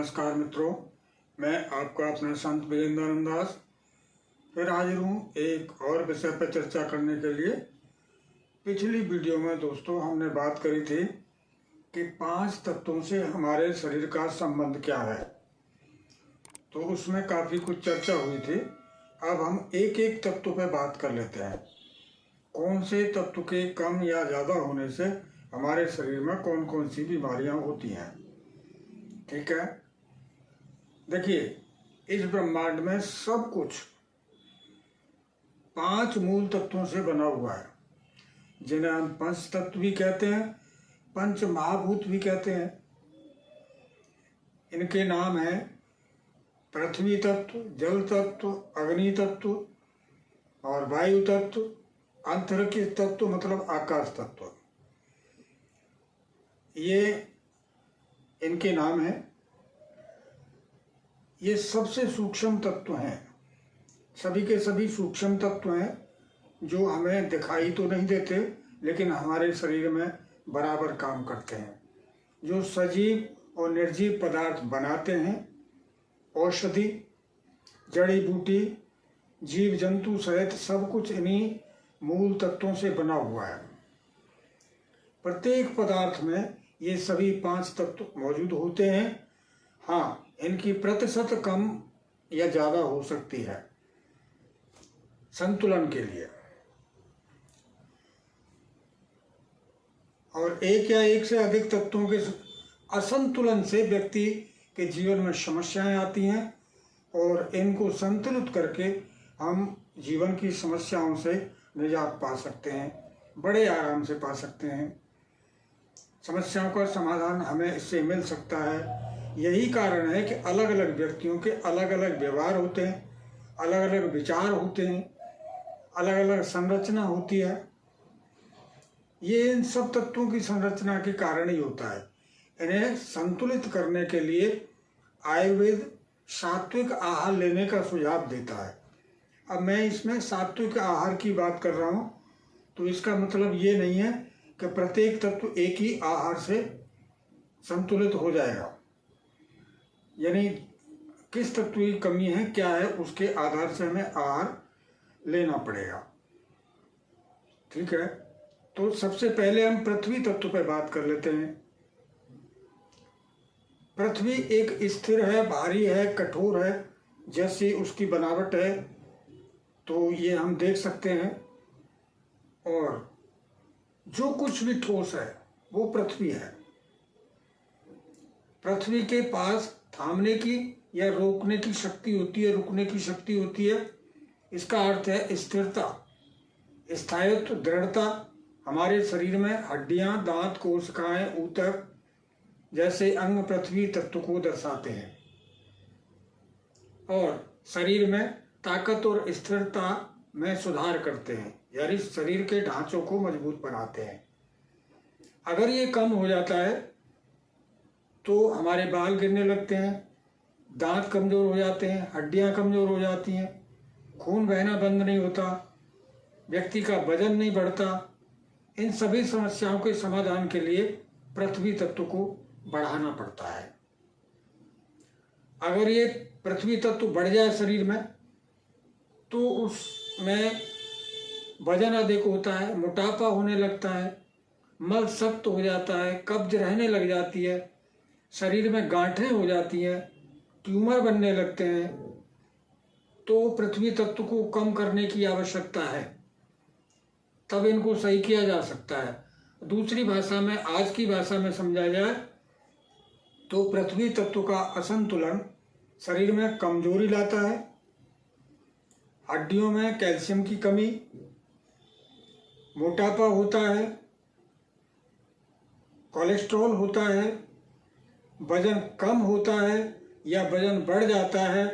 नमस्कार मित्रों, मैं आपका अपना संत विजेंद्रानंद दास फिर हाजिर हूँ एक और विषय पर चर्चा करने के लिए। पिछली वीडियो में दोस्तों हमने बात करी थी कि 5 तत्वों से हमारे शरीर का संबंध क्या है, तो उसमें काफ़ी कुछ चर्चा हुई थी। अब हम एक एक तत्व पर बात कर लेते हैं। कौन से तत्व के कम या ज़्यादा होने से हमारे शरीर में कौन कौन सी बीमारियां होती हैं। ठीक है, देखिए, इस ब्रह्मांड में सब कुछ 5 मूल तत्वों से बना हुआ है, जिन्हें हम पंच तत्व भी कहते हैं, पंच महाभूत भी कहते हैं। इनके नाम हैं पृथ्वी तत्व, जल तत्व, अग्नि तत्व और वायु तत्व, अंतरिक्ष तत्व मतलब आकाश तत्व। ये इनके नाम हैं। ये सबसे सूक्ष्म तत्व हैं, सभी के सभी सूक्ष्म तत्व हैं जो हमें दिखाई तो नहीं देते लेकिन हमारे शरीर में बराबर काम करते हैं, जो सजीव और निर्जीव पदार्थ बनाते हैं। औषधि, जड़ी बूटी, जीव जंतु सहित सब कुछ इन्हीं मूल तत्वों से बना हुआ है। प्रत्येक पदार्थ में ये सभी 5 तत्व मौजूद होते हैं। हाँ, इनकी प्रतिशत कम या ज़्यादा हो सकती है संतुलन के लिए, और एक या एक से अधिक तत्वों के असंतुलन से व्यक्ति के जीवन में समस्याएं आती हैं, और इनको संतुलित करके हम जीवन की समस्याओं से निजात पा सकते हैं, बड़े आराम से पा सकते हैं। समस्याओं का समाधान हमें इससे मिल सकता है। यही कारण है कि अलग अलग व्यक्तियों के अलग अलग व्यवहार होते हैं, अलग अलग विचार होते हैं, अलग अलग संरचना होती है। ये इन सब तत्वों की संरचना के कारण ही होता है। इन्हें संतुलित करने के लिए आयुर्वेद सात्विक आहार लेने का सुझाव देता है। अब मैं इसमें सात्विक आहार की बात कर रहा हूँ, तो इसका मतलब ये नहीं है कि प्रत्येक तत्व एक ही आहार से संतुलित हो जाएगा, यानी किस तत्व की कमी है, क्या है, उसके आधार से हमें आहार लेना पड़ेगा। ठीक है, तो सबसे पहले हम पृथ्वी तत्व पर बात कर लेते हैं। पृथ्वी एक स्थिर है, भारी है, कठोर है, जैसी उसकी बनावट है तो ये हम देख सकते हैं, और जो कुछ भी ठोस है वो पृथ्वी है। पृथ्वी के पास थामने की या रोकने की शक्ति होती है, रुकने की शक्ति होती है। इसका अर्थ है स्थिरता, स्थायित्व, दृढ़ता। हमारे शरीर में हड्डियां, दांत, कोशिकाएं, ऊतक जैसे अंग पृथ्वी तत्व को दर्शाते हैं, और शरीर में ताकत और स्थिरता में सुधार करते हैं, यानी शरीर के ढांचों को मजबूत बनाते हैं। अगर ये कम हो जाता है तो हमारे बाल गिरने लगते हैं, दांत कमज़ोर हो जाते हैं, हड्डियां कमज़ोर हो जाती हैं, खून बहना बंद नहीं होता, व्यक्ति का वजन नहीं बढ़ता। इन सभी समस्याओं के समाधान के लिए पृथ्वी तत्व को बढ़ाना पड़ता है। अगर ये पृथ्वी तत्व बढ़ जाए शरीर में तो उसमें वजन अधिक होता है, मोटापा होने लगता है, मल सख्त हो जाता है, कब्ज रहने लग जाती है, शरीर में गांठें हो जाती हैं, ट्यूमर बनने लगते हैं। तो पृथ्वी तत्व को कम करने की आवश्यकता है, तब इनको सही किया जा सकता है। दूसरी भाषा में, आज की भाषा में समझा जाए तो पृथ्वी तत्व का असंतुलन शरीर में कमजोरी लाता है, हड्डियों में कैल्शियम की कमी, मोटापा होता है, कोलेस्ट्रॉल होता है, वजन कम होता है या वजन बढ़ जाता है,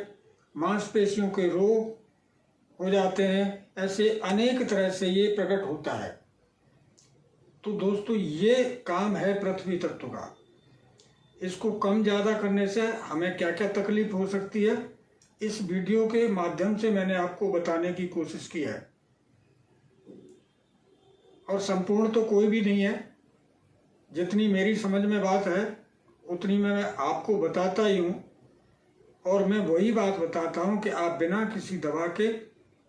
मांसपेशियों के रोग हो जाते हैं। ऐसे अनेक तरह से ये प्रकट होता है। तो दोस्तों, ये काम है पृथ्वी तत्व का। इसको कम ज़्यादा करने से हमें क्या क्या तकलीफ हो सकती है, इस वीडियो के माध्यम से मैंने आपको बताने की कोशिश की है। और संपूर्ण तो कोई भी नहीं है, जितनी मेरी समझ में बात है उतनी मैं आपको बताता ही हूँ, और मैं वही बात बताता हूँ कि आप बिना किसी दवा के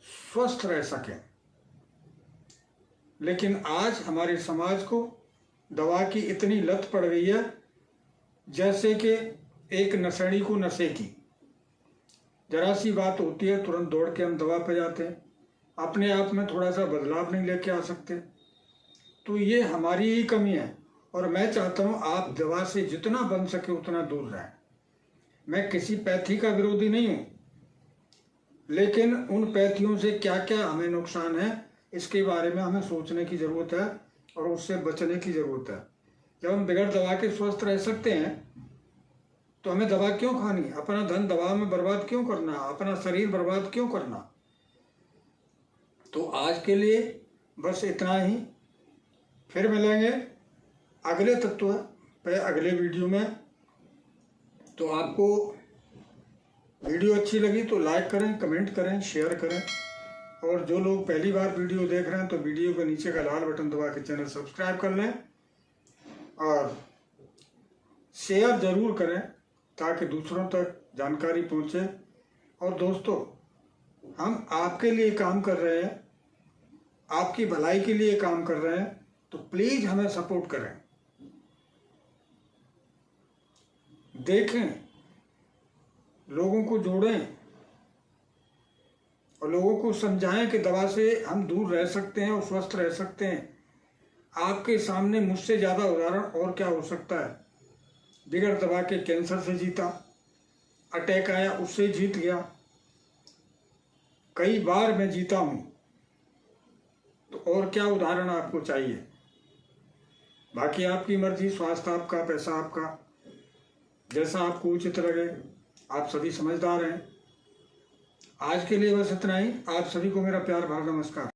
स्वस्थ रह सकें। लेकिन आज हमारे समाज को दवा की इतनी लत पड़ गई है, जैसे कि एक नशेड़ी को नशे की। जरा सी बात होती है तुरंत दौड़ के हम दवा पे जाते हैं, अपने आप में थोड़ा सा बदलाव नहीं लेके आ सकते। तो ये हमारी ही कमी है, और मैं चाहता हूँ आप दवा से जितना बन सके उतना दूर रहें। मैं किसी पैथी का विरोधी नहीं हूँ, लेकिन उन पैथियों से क्या क्या हमें नुकसान है इसके बारे में हमें सोचने की ज़रूरत है और उससे बचने की ज़रूरत है। जब हम बगैर दवा के स्वस्थ रह सकते हैं तो हमें दवा क्यों खानी, अपना धन दवा में बर्बाद क्यों करना, अपना शरीर बर्बाद क्यों करना। तो आज के लिए बस इतना ही, फिर मिलेंगे अगले तत्व पे अगले वीडियो में। तो आपको वीडियो अच्छी लगी तो लाइक करें, कमेंट करें, शेयर करें, और जो लोग पहली बार वीडियो देख रहे हैं तो वीडियो के नीचे का लाल बटन दबा के चैनल सब्सक्राइब कर लें और शेयर ज़रूर करें ताकि दूसरों तक जानकारी पहुंचे। और दोस्तों, हम आपके लिए काम कर रहे हैं, आपकी भलाई के लिए काम कर रहे हैं, तो प्लीज़ हमें सपोर्ट करें। देखें, लोगों को जोड़ें और लोगों को समझाएं कि दवा से हम दूर रह सकते हैं और स्वस्थ रह सकते हैं। आपके सामने मुझसे ज़्यादा उदाहरण और क्या हो सकता है। बिगड़ दवा के कैंसर से जीता, अटैक आया उससे जीत गया, कई बार मैं जीता हूँ। तो और क्या उदाहरण आपको चाहिए। बाकी आपकी मर्जी, स्वास्थ्य आपका, पैसा आपका, जैसा आपको उचित लगे। आप सभी समझदार हैं। आज के लिए बस इतना ही। आप सभी को मेरा प्यार भरा नमस्कार।